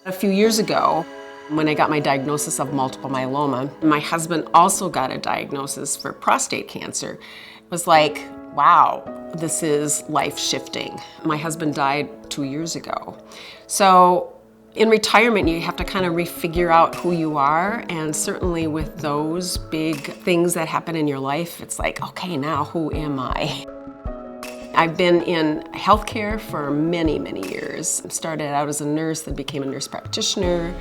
A few years ago, when I got my diagnosis of multiple myeloma, my husband also got a diagnosis for prostate cancer. It was like, wow, this is life-shifting. My husband died 2 years ago. So in retirement, you have to kind of refigure out who you are, and certainly with those big things that happen in your life, it's like, okay, now who am I? I've been in healthcare for many, many years. Started out as a nurse, then became a nurse practitioner,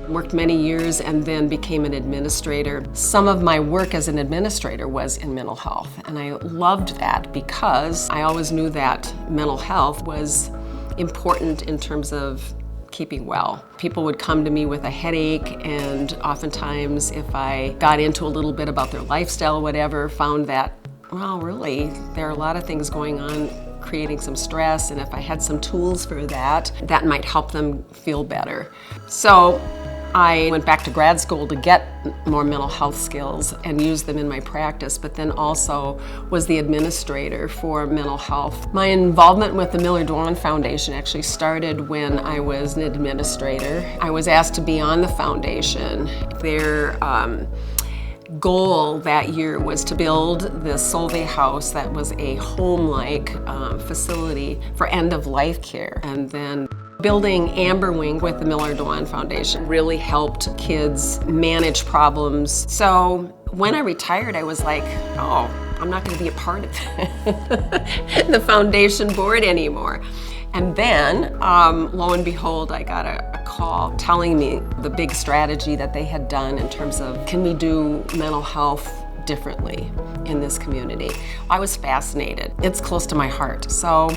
worked many years, and then became an administrator. Some of my work as an administrator was in mental health, and I loved that because I always knew that mental health was important in terms of keeping well. People would come to me with a headache, and oftentimes if I got into a little bit about their lifestyle, whatever, found that, well, really, there are a lot of things going on creating some stress, and if I had some tools for that, that might help them feel better. So I went back to grad school to get more mental health skills and use them in my practice, but then also was the administrator for mental health. My involvement with the Miller-Dwan Foundation actually started when I was an administrator. I was asked to be on the foundation. Their goal that year was to build the Solvay house that was a home-like facility for end-of-life care. And then building Amber Wing with the Miller-Dwan Foundation really helped kids manage problems. So when I retired, I was like, oh, I'm not going to be a part of the foundation board anymore. And then, lo and behold, I got a call telling me the big strategy that they had done in terms of, can we do mental health differently in this community? I was fascinated. It's close to my heart. So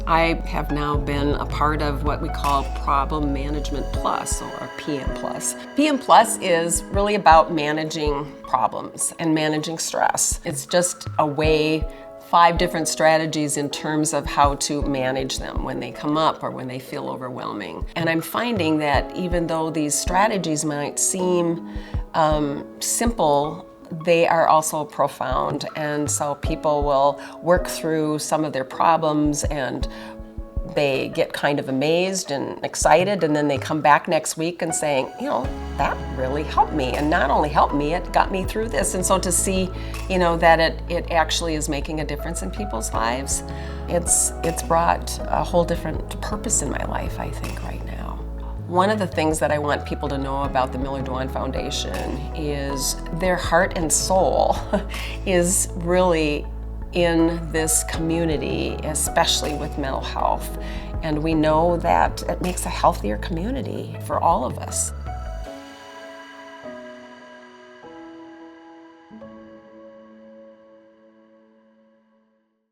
I have now been a part of what we call Problem Management Plus, or PM Plus. PM Plus is really about managing problems and managing stress. It's just a way, 5 different strategies in terms of how to manage them when they come up or when they feel overwhelming. And I'm finding that even though these strategies might seem simple, they are also profound. And so people will work through some of their problems and they get kind of amazed and excited, and then they come back next week and saying, you know, that really helped me. And not only helped me, it got me through this. And so to see, you know, that it actually is making a difference in people's lives, it's brought a whole different purpose in my life, I think, right now. One of the things that I want people to know about the Miller-Dwan Foundation is their heart and soul is really in this community, especially with mental health. And we know that it makes a healthier community for all of us.